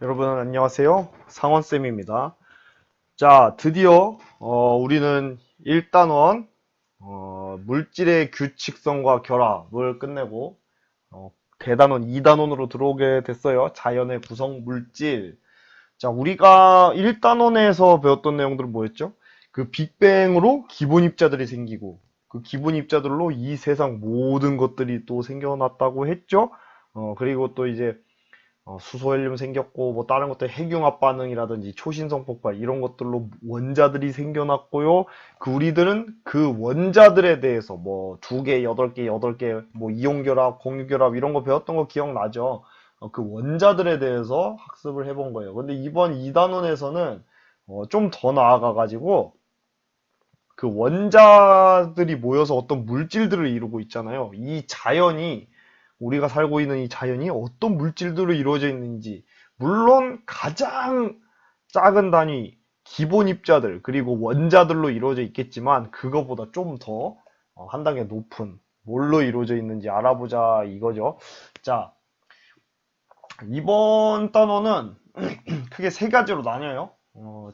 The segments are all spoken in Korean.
여러분 안녕하세요. 상원쌤입니다. 자, 드디어 우리는 1단원 물질의 규칙성과 결합을 끝내고 대단원 2단원으로 들어오게 됐어요. 자연의 구성 물질. 자, 우리가 1단원에서 배웠던 내용들은 뭐였죠? 그 빅뱅으로 기본 입자들이 생기고 그 기본 입자들로 이 세상 모든 것들이 또 생겨났다고 했죠? 그리고 또 이제 수소헬륨 생겼고 뭐 다른 것들 핵융합 반응이라든지 초신성 폭발 이런 것들로 원자들이 생겨났고요. 그 우리들은 그 원자들에 대해서 뭐 두 개, 여덟 개, 여덟 개, 뭐 이온결합, 공유결합 이런 거 배웠던 거 기억나죠? 그 원자들에 대해서 학습을 해본 거예요. 근데 이번 2단원에서는 좀 더 나아가가지고 그 원자들이 모여서 어떤 물질들을 이루고 있잖아요. 이 자연이 우리가 살고 있는 이 자연이 어떤 물질들로 이루어져 있는지, 물론 가장 작은 단위, 기본 입자들, 그리고 원자들로 이루어져 있겠지만, 그거보다 좀 더 한 단계 높은, 뭘로 이루어져 있는지 알아보자 이거죠. 자, 이번 단어는 크게 세 가지로 나뉘어요.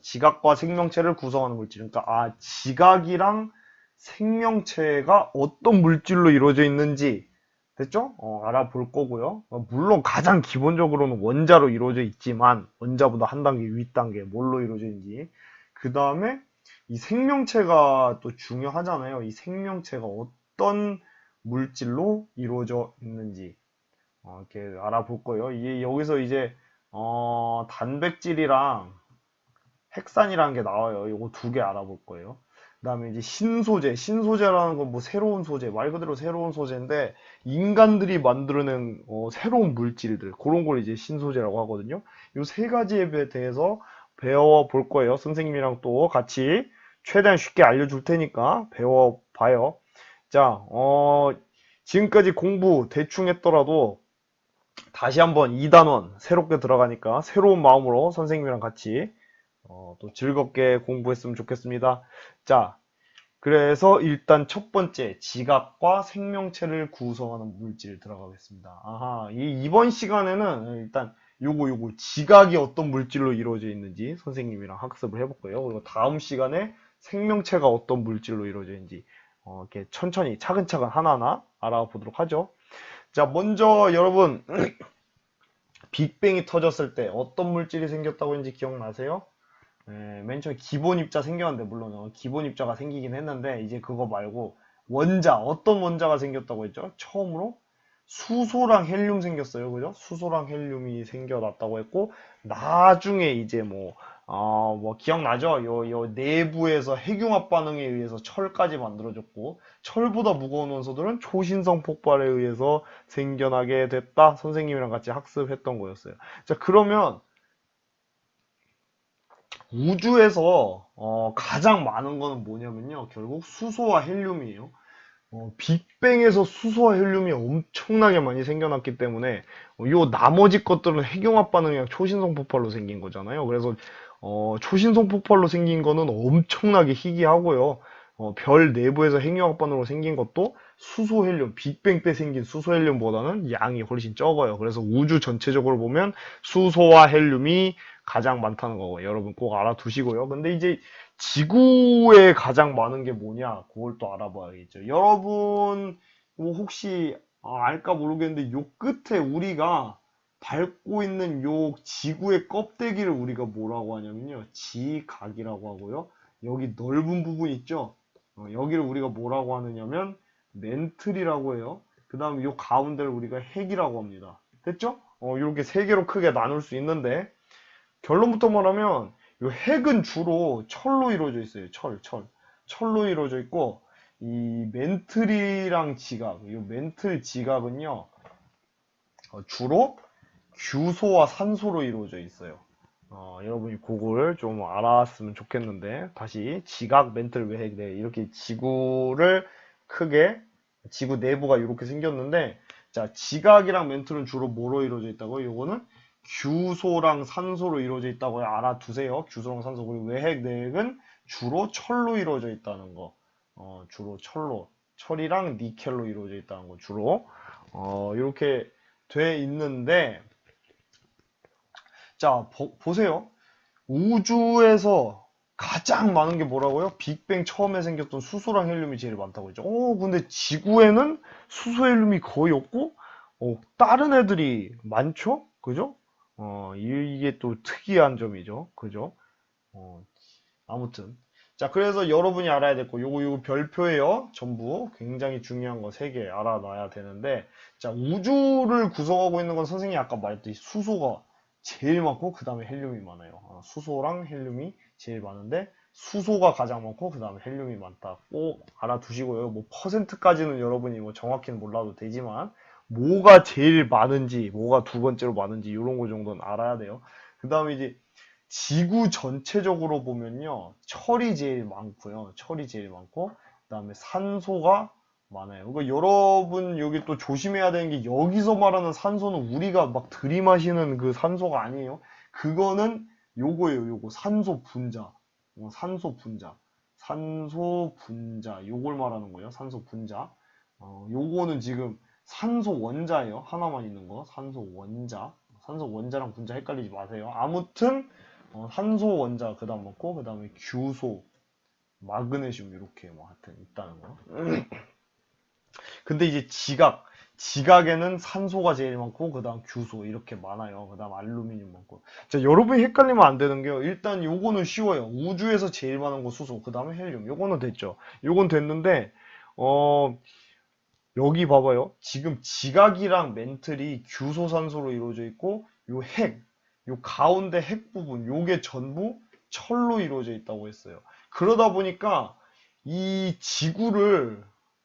지각과 생명체를 구성하는 물질. 그러니까, 지각이랑 생명체가 어떤 물질로 이루어져 있는지, 됐죠? 알아볼 거고요. 물론 가장 기본적으로는 원자로 이루어져 있지만, 원자보다 한 단계 윗단계, 뭘로 이루어져 있는지. 그 다음에 이 생명체가 또 중요하잖아요. 이 생명체가 어떤 물질로 이루어져 있는지. 이렇게 알아볼 거예요. 이게 여기서 이제, 단백질이랑 핵산이라는 게 나와요. 이거 두 개 알아볼 거예요. 그 다음에 이제 신소재. 신소재라는 건 뭐 새로운 소재, 말 그대로 새로운 소재인데, 인간들이 만들어낸 새로운 물질들, 그런 걸 이제 신소재라고 하거든요. 이 세 가지에 대해서 배워볼 거예요. 선생님이랑 또 같이 최대한 쉽게 알려줄 테니까 배워봐요. 자, 지금까지 공부 대충 했더라도 다시 한번 2단원 새롭게 들어가니까 새로운 마음으로 선생님이랑 같이 또 즐겁게 공부했으면 좋겠습니다. 자, 그래서 일단 첫 번째 지각과 생명체를 구성하는 물질 들어가겠습니다. 이번 시간에는 일단 요거 지각이 어떤 물질로 이루어져 있는지 선생님이랑 학습을 해볼 거예요. 그리고 다음 시간에 생명체가 어떤 물질로 이루어져 있는지 이렇게 천천히 차근차근 하나하나 알아보도록 하죠. 자, 먼저 여러분 빅뱅이 터졌을 때 어떤 물질이 생겼다고 했는지 기억나세요? 맨 처음에 기본 입자 생겼는데, 물론 기본 입자가 생기긴 했는데, 이제 그거 말고 원자, 어떤 원자가 생겼다고 했죠? 처음으로 수소랑 헬륨 생겼어요. 그죠? 수소랑 헬륨이 생겨났다고 했고, 나중에 이제 뭐 기억나죠? 요 내부에서 핵융합 반응에 의해서 철까지 만들어졌고, 철보다 무거운 원소들은 초신성 폭발에 의해서 생겨나게 됐다. 선생님이랑 같이 학습했던 거였어요. 자, 그러면 우주에서 가장 많은 거는 뭐냐면요. 결국 수소와 헬륨이에요. 빅뱅에서 수소와 헬륨이 엄청나게 많이 생겨났기 때문에 요 나머지 것들은 핵융합 반응이랑 초신성 폭발로 생긴 거잖아요. 그래서 초신성 폭발로 생긴 거는 엄청나게 희귀하고요. 별 내부에서 핵융합 반응으로 생긴 것도 수소 헬륨, 빅뱅 때 생긴 수소 헬륨보다는 양이 훨씬 적어요. 그래서 우주 전체적으로 보면 수소와 헬륨이 가장 많다는 거 여러분 꼭 알아두시고요. 근데 이제 지구에 가장 많은 게 뭐냐? 그걸 또 알아봐야겠죠. 여러분, 뭐 혹시 알까 모르겠는데 요 끝에 우리가 밟고 있는 요 지구의 껍데기를 우리가 뭐라고 하냐면요. 지각이라고 하고요. 여기 넓은 부분 있죠? 여기를 우리가 뭐라고 하느냐면 멘틀이라고 해요. 그 다음에 요 가운데를 우리가 핵이라고 합니다. 됐죠? 이렇게 세 개로 크게 나눌 수 있는데 결론부터 말하면 이 핵은 주로 철로 이루어져 있어요. 철로 이루어져 있고 이 멘틀이랑 지각, 이 멘틀 지각은요 주로 규소와 산소로 이루어져 있어요. 여러분이 그걸 좀 알았으면 좋겠는데 다시 지각, 멘틀, 외핵, 네, 이렇게 지구를 크게 지구 내부가 이렇게 생겼는데 자 지각이랑 멘틀은 주로 뭐로 이루어져 있다고요? 요거는 규소랑 산소로 이루어져 있다고 알아두세요. 규소랑 산소. 그리고 외핵, 내핵은 주로 철로 이루어져 있다는 거. 주로 철로. 철이랑 니켈로 이루어져 있다는 거. 주로. 이렇게 돼 있는데, 자, 보세요. 우주에서 가장 많은 게 뭐라고요? 빅뱅 처음에 생겼던 수소랑 헬륨이 제일 많다고 했죠. 근데 지구에는 수소, 헬륨이 거의 없고, 다른 애들이 많죠? 그죠? 이게 또 특이한 점이죠. 그죠? 어, 아무튼. 자, 그래서 여러분이 알아야 될 거, 요거 별표예요. 전부. 굉장히 중요한 거 3개 알아놔야 되는데, 자, 우주를 구성하고 있는 건 선생님이 아까 말했듯이 수소가 제일 많고, 그 다음에 헬륨이 많아요. 수소랑 헬륨이 제일 많은데, 수소가 가장 많고, 그 다음에 헬륨이 많다. 꼭 알아두시고요. 뭐, 퍼센트까지는 여러분이 뭐 정확히는 몰라도 되지만, 뭐가 제일 많은지, 뭐가 두 번째로 많은지, 이런 거 정도는 알아야 돼요. 그 다음에 이제, 지구 전체적으로 보면요. 철이 제일 많고요. 철이 제일 많고, 그 다음에 산소가 많아요. 그러니까 여러분 여기 또 조심해야 되는 게 여기서 말하는 산소는 우리가 막 들이마시는 그 산소가 아니에요. 그거는 요거예요. 요거 산소 분자. 산소 분자. 산소 분자. 요걸 말하는 거예요. 산소 분자. 요거는 지금 산소 원자예요. 하나만 있는 거. 산소 원자. 산소 원자랑 분자 헷갈리지 마세요. 아무튼 산소 원자 그다음 먹고 그다음에 규소, 마그네슘 이렇게 뭐 하여튼 있다는 거. 근데 이제 지각에는 산소가 제일 많고 그다음 규소 이렇게 많아요. 그다음 알루미늄 많고. 자, 여러분이 헷갈리면 안 되는 게요. 일단 요거는 쉬워요. 우주에서 제일 많은 거 수소, 그다음에 헬륨. 요거는 됐죠. 요건 됐는데 여기 봐봐요. 지금 지각이랑 멘틀이 규소산소로 이루어져 있고 요 가운데 핵 부분, 요게 전부 철로 이루어져 있다고 했어요. 그러다 보니까 이 지구를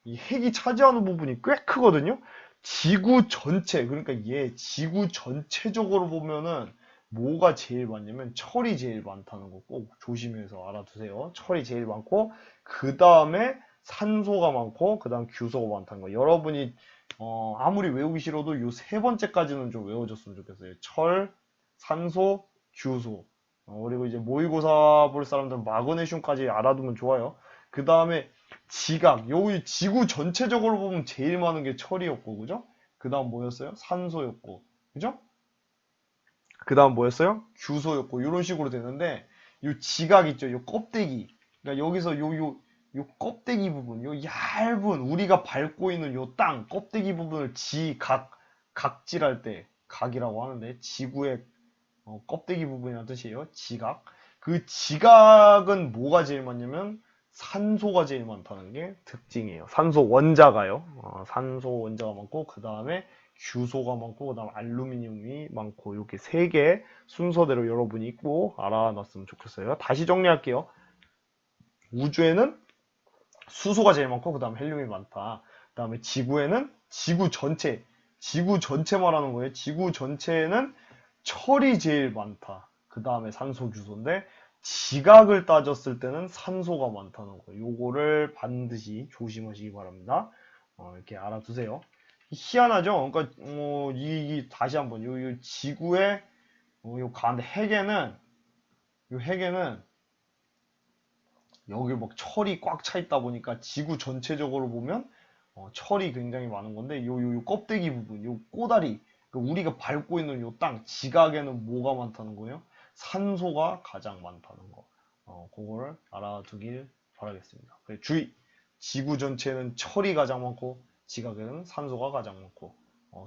이 핵이 차지하는 부분이 꽤 크거든요. 지구 전체, 그러니까 지구 전체적으로 보면은 뭐가 제일 많냐면 철이 제일 많다는 거 꼭 조심해서 알아두세요. 철이 제일 많고 그 다음에 산소가 많고 그 다음 규소가 많다는 거. 여러분이 아무리 외우기 싫어도 요 세 번째까지는 좀 외워줬으면 좋겠어요. 철, 산소, 규소. 그리고 이제 모의고사 볼 사람들은 마그네슘까지 알아두면 좋아요. 그 다음에 지각. 여기 지구 전체적으로 보면 제일 많은 게 철이었고, 그죠? 그 다음 뭐였어요? 산소였고, 그죠? 그 다음 뭐였어요? 규소였고, 이런 식으로 되는데, 요 지각 있죠? 요 껍데기. 그러니까 여기서 요 껍데기 부분, 요 얇은, 우리가 밟고 있는 요 땅, 껍데기 부분을 각질할 때, 각이라고 하는데, 지구의 껍데기 부분이라는 뜻이에요. 지각. 그 지각은 뭐가 제일 많냐면 산소가 제일 많다는 게 특징이에요. 산소 원자가요. 산소 원자가 많고 그 다음에 규소가 많고 그 다음 알루미늄이 많고 이렇게 세 개 순서대로 여러분이 꼭 알아놨으면 좋겠어요. 다시 정리할게요. 우주에는 수소가 제일 많고 그 다음에 헬륨이 많다. 그 다음에 지구에는 지구 전체 말하는 거예요. 지구 전체에는 철이 제일 많다. 그 다음에 산소 규소인데 지각을 따졌을 때는 산소가 많다는 거예요. 요거를 반드시 조심하시기 바랍니다. 이렇게 알아두세요. 희한하죠? 그러니까 다시 한번 요 지구의 요 가운데 핵에는 여기 막 철이 꽉 차 있다 보니까 지구 전체적으로 보면 철이 굉장히 많은 건데 요 껍데기 부분, 요 꼬다리, 그러니까 우리가 밟고 있는 요 땅, 지각에는 뭐가 많다는 거예요? 산소가 가장 많다는 거. 그거를 알아두길 바라겠습니다. 주의! 지구 전체는 철이 가장 많고 지각에는 산소가 가장 많고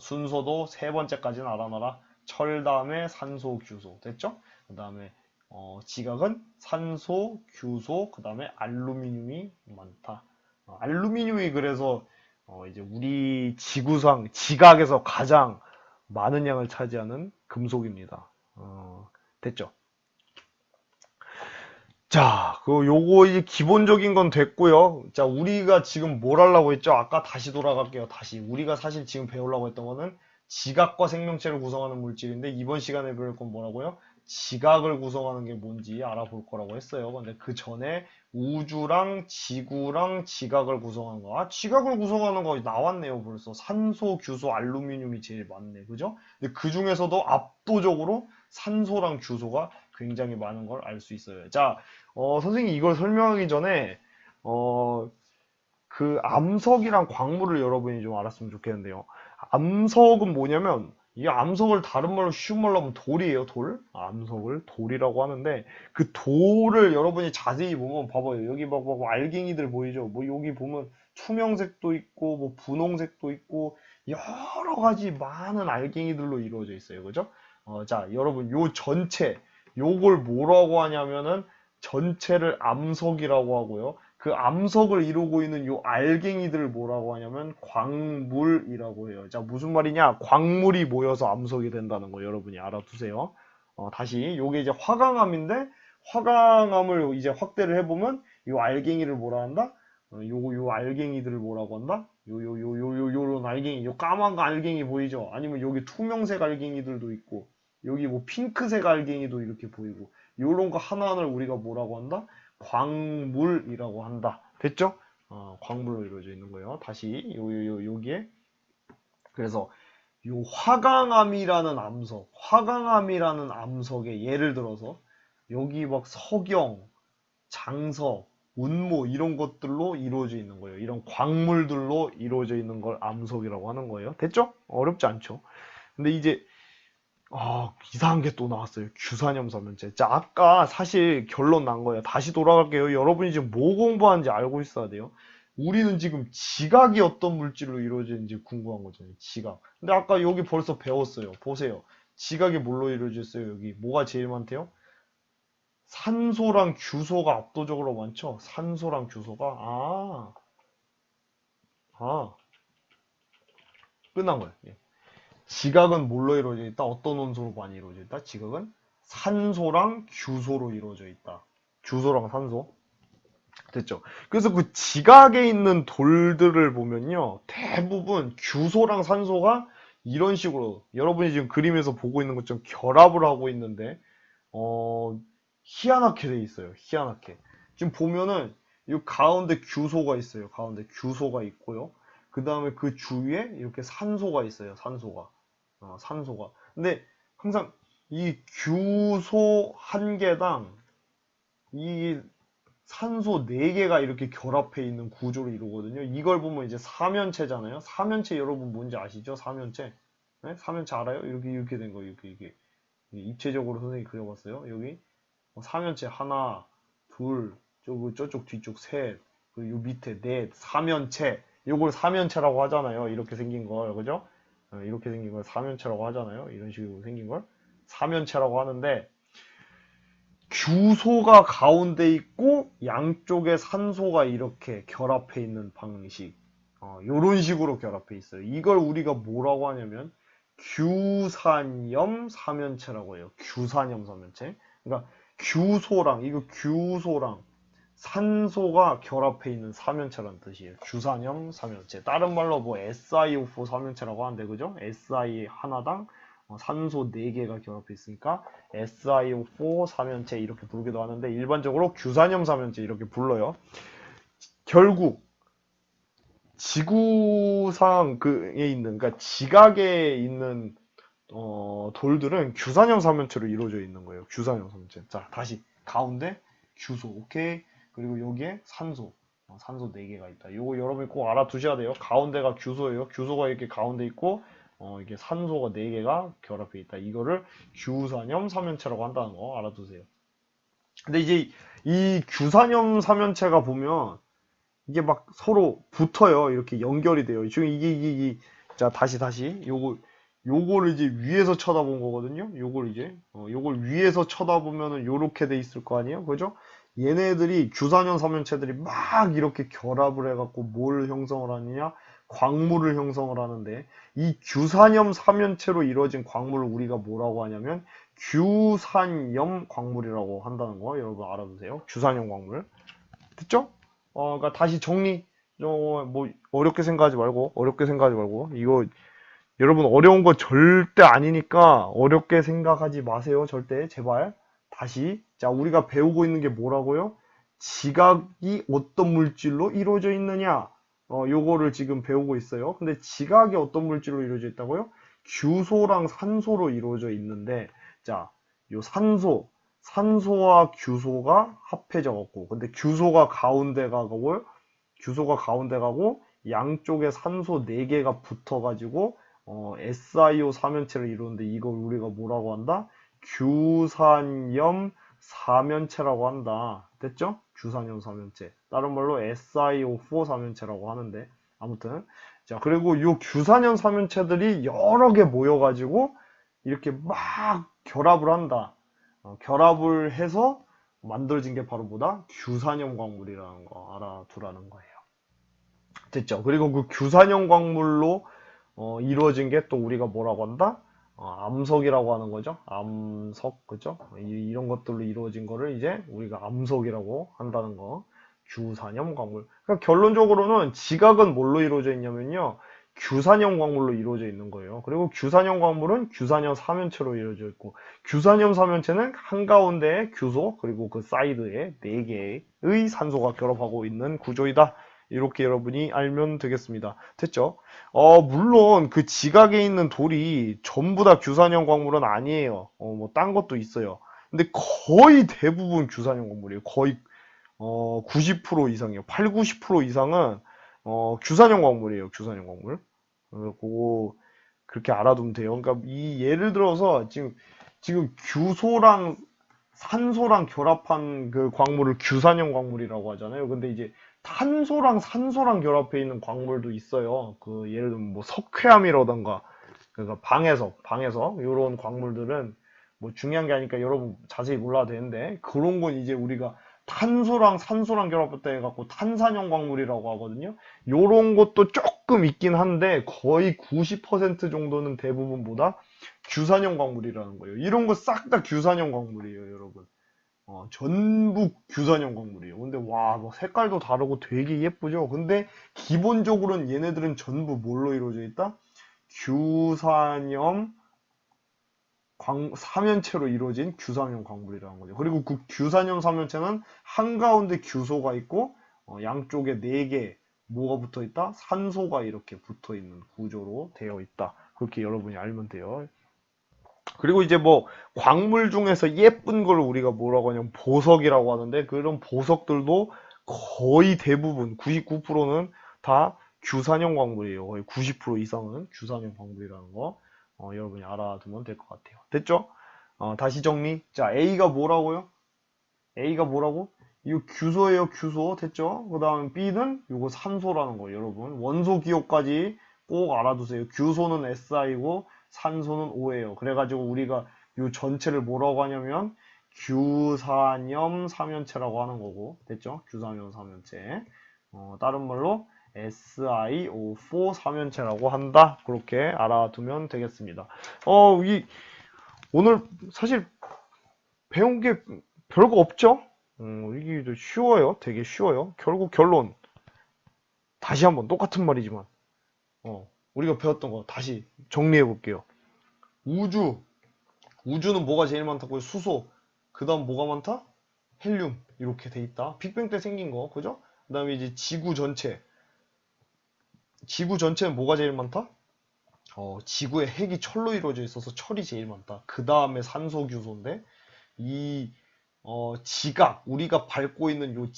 순서도 세 번째까지는 알아놔라. 철 다음에 산소, 규소. 됐죠? 그 다음에 지각은 산소, 규소, 그 다음에 알루미늄이 많다. 알루미늄이 그래서 이제 우리 지구상 지각에서 가장 많은 양을 차지하는 금속입니다. 됐죠? 자, 요거 이제 기본적인 건 됐고요. 자, 우리가 지금 뭘 하려고 했죠? 아까 다시 돌아갈게요. 다시. 우리가 사실 지금 배우려고 했던 거는 지각과 생명체를 구성하는 물질인데 이번 시간에 배울 건 뭐라고요? 지각을 구성하는 게 뭔지 알아볼 거라고 했어요. 근데 그 전에 우주랑 지구랑 지각을 구성하는 거. 지각을 구성하는 거 나왔네요. 벌써. 산소, 규소, 알루미늄이 제일 많네. 그죠? 근데 그 중에서도 압도적으로 산소랑 규소가 굉장히 많은 걸 알 수 있어요. 자, 선생님이 이걸 설명하기 전에, 그 암석이랑 광물을 여러분이 좀 알았으면 좋겠는데요. 암석은 뭐냐면, 이 암석을 다른 말로 쉬운 말로 하면 돌이에요, 돌. 암석을 돌이라고 하는데, 그 돌을 여러분이 자세히 보면, 봐봐요. 여기 봐봐, 알갱이들 보이죠? 뭐, 여기 보면 투명색도 있고, 뭐, 분홍색도 있고, 여러 가지 많은 알갱이들로 이루어져 있어요. 그죠? 자, 여러분, 요 전체, 요걸 뭐라고 하냐면은, 전체를 암석이라고 하고요. 그 암석을 이루고 있는 요 알갱이들을 뭐라고 하냐면 광물이라고 해요. 자, 무슨 말이냐? 광물이 모여서 암석이 된다는 거 여러분이 알아두세요. 다시 요게 이제 화강암인데 화강암을 이제 확대를 해보면 요 알갱이를 뭐라 한다? 요 알갱이들을 뭐라고 한다? 요런 알갱이, 요 까만 거 알갱이 보이죠? 아니면 여기 투명색 알갱이들도 있고 여기 뭐 핑크색 알갱이도 이렇게 보이고 요런 거 하나하나를 우리가 뭐라고 한다? 광물이라고 한다. 됐죠? 광물로 이루어져 있는 거예요. 다시 여기에 그래서 요 화강암이라는 암석에 예를 들어서 여기 막 석영, 장석, 운모 이런 것들로 이루어져 있는 거예요. 이런 광물들로 이루어져 있는 걸 암석이라고 하는 거예요. 됐죠? 어렵지 않죠? 근데 이제 이상한 게 또 나왔어요. 규산염 삼면체. 자, 아까 사실 결론 난 거예요. 다시 돌아갈게요. 여러분이 지금 뭐 공부하는지 알고 있어야 돼요. 우리는 지금 지각이 어떤 물질로 이루어지는지 궁금한 거잖아요. 지각. 근데 아까 여기 벌써 배웠어요. 보세요. 지각이 뭘로 이루어져 있어요? 여기 뭐가 제일 많대요? 산소랑 규소가 압도적으로 많죠? 산소랑 규소가. 끝난 거예요. 예. 지각은 뭘로 이루어져 있다? 어떤 원소로 많이 이루어져 있다? 지각은 산소랑 규소로 이루어져 있다. 규소랑 산소. 됐죠? 그래서 그 지각에 있는 돌들을 보면요. 대부분 규소랑 산소가 이런 식으로 여러분이 지금 그림에서 보고 있는 것처럼 결합을 하고 있는데 희한하게 돼 있어요. 희한하게. 지금 보면은 이 가운데 규소가 있어요. 가운데 규소가 있고요. 그 다음에 그 주위에 이렇게 산소가 있어요. 산소가. 근데 항상 이 규소 한 개당 이 산소 4개가 이렇게 결합해 있는 구조를 이루거든요. 이걸 보면 이제 사면체잖아요. 사면체 여러분 뭔지 아시죠? 사면체. 네? 사면체 알아요? 이렇게 된 거, 이렇게. 입체적으로 선생님이 그려봤어요. 여기 사면체 하나, 둘, 저쪽 뒤쪽 셋, 그리고 요 밑에 넷, 사면체. 요걸 사면체라고 하잖아요. 이렇게 생긴 걸, 그죠? 이렇게 생긴 걸 사면체라고 하잖아요. 이런 식으로 생긴 걸 사면체라고 하는데 규소가 가운데 있고 양쪽에 산소가 이렇게 결합해 있는 방식. 요런 식으로 결합해 있어요. 이걸 우리가 뭐라고 하냐면 규산염 사면체라고 해요. 규산염 사면체. 그러니까 규소랑 산소가 결합해 있는 사면체라는 뜻이에요. 규산염 사면체. 다른 말로 뭐 SiO4 사면체라고 하는데 그죠? Si 하나당 산소 4개가 결합해 있으니까 SiO4 사면체 이렇게 부르기도 하는데 일반적으로 규산염 사면체 이렇게 불러요. 결국 지구상 그에 있는 그러니까 지각에 있는 돌들은 규산염 사면체로 이루어져 있는 거예요. 규산염 사면체. 자, 다시 가운데 규소. 오케이. 그리고 여기에 산소. 산소 4개가 있다. 요거 여러분이 꼭 알아두셔야 돼요. 가운데가 규소예요. 규소가 이렇게 가운데 있고 이게 산소가 4개가 결합해 있다. 이거를 규산염 삼면체라고 한다는 거 알아두세요. 근데 이제 이 규산염 삼면체가 보면 이게 막 서로 붙어요. 이렇게 연결이 돼요. 지금 자, 다시. 요거를 이제 위에서 쳐다본 거거든요. 요걸 위에서 쳐다보면은 요렇게 돼 있을 거 아니에요? 그죠? 얘네들이 규산염 삼면체들이 막 이렇게 결합을 해갖고 뭘 형성을 하느냐? 광물을 형성을 하는데 이 규산염 삼면체로 이루어진 광물을 우리가 뭐라고 하냐면 규산염 광물이라고 한다는 거 여러분 알아두세요. 규산염 광물. 됐죠? 그러니까 다시 정리. 뭐 어렵게 생각하지 말고 이거 여러분 어려운 거 절대 아니니까 어렵게 생각하지 마세요. 절대 제발. 다시 자 우리가 배우고 있는 게 뭐라고요? 지각이 어떤 물질로 이루어져 있느냐 요거를 지금 배우고 있어요. 근데 지각이 어떤 물질로 이루어져 있다고요? 규소랑 산소로 이루어져 있는데 자 요 산소와 규소가 합해져 갖고 근데 규소가 가운데 가고 양쪽에 산소 4개가 붙어 가지고 SiO 사면체를 이루는데 이걸 우리가 뭐라고 한다? 규산염 사면체라고 한다. 됐죠? 규산염 사면체. 다른 말로 SiO4 사면체라고 하는데 아무튼 자 그리고 이 규산염 사면체들이 여러 개 모여가지고 이렇게 막 결합을 한다. 결합을 해서 만들어진 게 바로 뭐다? 규산염 광물이라는 거 알아두라는 거예요. 됐죠? 그리고 그 규산염 광물로 이루어진 게 또 우리가 뭐라고 한다? 암석이라고 하는 거죠. 암석, 그죠? 이런 것들로 이루어진 거를 이제 우리가 암석이라고 한다는 거. 규산염 광물. 그러니까 결론적으로는 지각은 뭘로 이루어져 있냐면요. 규산염 광물로 이루어져 있는 거예요. 그리고 규산염 광물은 규산염 사면체로 이루어져 있고, 규산염 사면체는 한가운데에 규소, 그리고 그 사이드에 4개의 산소가 결합하고 있는 구조이다. 이렇게 여러분이 알면 되겠습니다. 됐죠? 물론 그 지각에 있는 돌이 전부 다 규산형 광물은 아니에요. 뭐 딴 것도 있어요. 근데 거의 대부분 규산형 광물이에요. 거의 90% 이상이에요. 8, 90% 이상은 규산형 광물이에요. 규산형 광물. 그거 그렇게 알아두면 돼요. 그러니까 이 예를 들어서 지금 규소랑 산소랑 결합한 그 광물을 규산형 광물이라고 하잖아요. 근데 이제 탄소랑 산소랑 결합해 있는 광물도 있어요. 그 예를 들면 뭐 석회암이라던가 그러니까 방에서 이런 광물들은 뭐 중요한 게 아니니까 여러분 자세히 몰라도 되는데 그런 건 이제 우리가 탄소랑 산소랑 결합했다 해갖고 탄산형 광물이라고 하거든요. 요런 것도 조금 있긴 한데 거의 90% 정도는 대부분 보다 규산형 광물이라는 거예요. 이런 거 싹 다 규산형 광물이에요, 여러분. 전부 규산형 광물이에요. 근데 와, 뭐 색깔도 다르고 되게 예쁘죠? 근데 기본적으로는 얘네들은 전부 뭘로 이루어져 있다? 규산염 사면체로 이루어진 규산염 광물이라는 거죠. 그리고 그 규산염 사면체는 한가운데 규소가 있고 양쪽에 4개 뭐가 붙어 있다? 산소가 이렇게 붙어 있는 구조로 되어 있다. 그렇게 여러분이 알면 돼요. 그리고 이제 뭐 광물 중에서 예쁜 걸 우리가 뭐라고 하냐면 보석이라고 하는데 그런 보석들도 거의 대부분 99%는 다 규산형 광물이에요. 거의 90% 이상은 규산형 광물이라는 거 여러분이 알아두면 될 것 같아요. 됐죠? 다시 정리. 자, A가 뭐라고요? A가 뭐라고? 이거 규소예요, 규소. 됐죠? 그 다음 B는 이거 산소라는 거예요, 여러분. 원소 기호까지 꼭 알아두세요. 규소는 SI고 산소는 O예요. 그래가지고 우리가 이 전체를 뭐라고 하냐면 규산염 삼연체라고 하는 거고. 됐죠? 규산염 삼연체. 다른 말로 SiO4 삼연체라고 한다. 그렇게 알아두면 되겠습니다. 오늘 사실 배운 게 별거 없죠? 이게 쉬워요. 되게 쉬워요. 결국 결론. 다시 한번 똑같은 말이지만, 우리가 배웠던 거 다시 정리해 볼게요. 우주는 뭐가 제일 많다고요? 수소. 그 다음 뭐가 많다? 헬륨. 이렇게 돼 있다. 빅뱅 때 생긴 거, 그죠? 그 다음에 이제 지구 전체. 지구 전체는 뭐가 제일 많다? 지구의 핵이 철로 이루어져 있어서 철이 제일 많다. 그 다음에 산소 규소인데, 이, 우리가 밟고 있는 요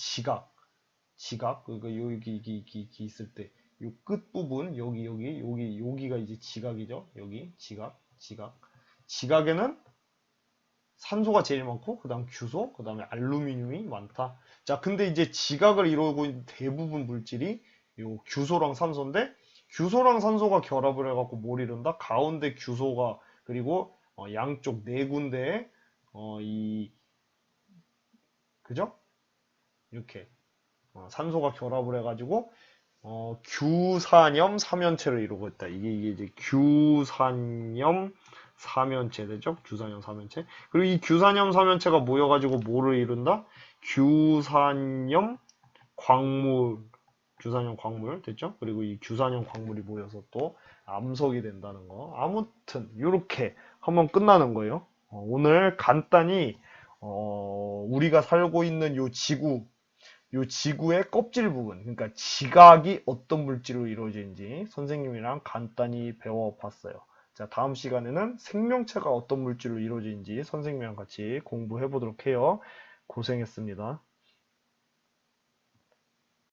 그러니까 여기 있을 때, 요 끝부분, 여기가 이제 지각이죠. 여기, 지각. 지각에는 산소가 제일 많고, 그 다음 규소, 그 다음에 알루미늄이 많다. 자, 근데 이제 지각을 이루고 있는 대부분 물질이 요 규소랑 산소인데, 규소랑 산소가 결합을 해갖고 뭘 이룬다? 가운데 규소가, 그리고 양쪽 4군데에, 그죠? 이렇게, 산소가 결합을 해가지고, 규산염 삼연체를 이루고 있다. 이게 이제 규산염 삼연체 되죠? 규산염 삼연체. 그리고 이 규산염 삼연체가 모여가지고 뭐를 이룬다? 규산염 광물, 규산염 광물 됐죠? 그리고 이 규산염 광물이 모여서 또 암석이 된다는 거. 아무튼 이렇게 한번 끝나는 거예요. 오늘 간단히 우리가 살고 있는 요 지구의 껍질 부분, 그러니까 지각이 어떤 물질로 이루어지는지 선생님이랑 간단히 배워봤어요. 자, 다음 시간에는 생명체가 어떤 물질로 이루어지는지 선생님이랑 같이 공부해 보도록 해요. 고생했습니다.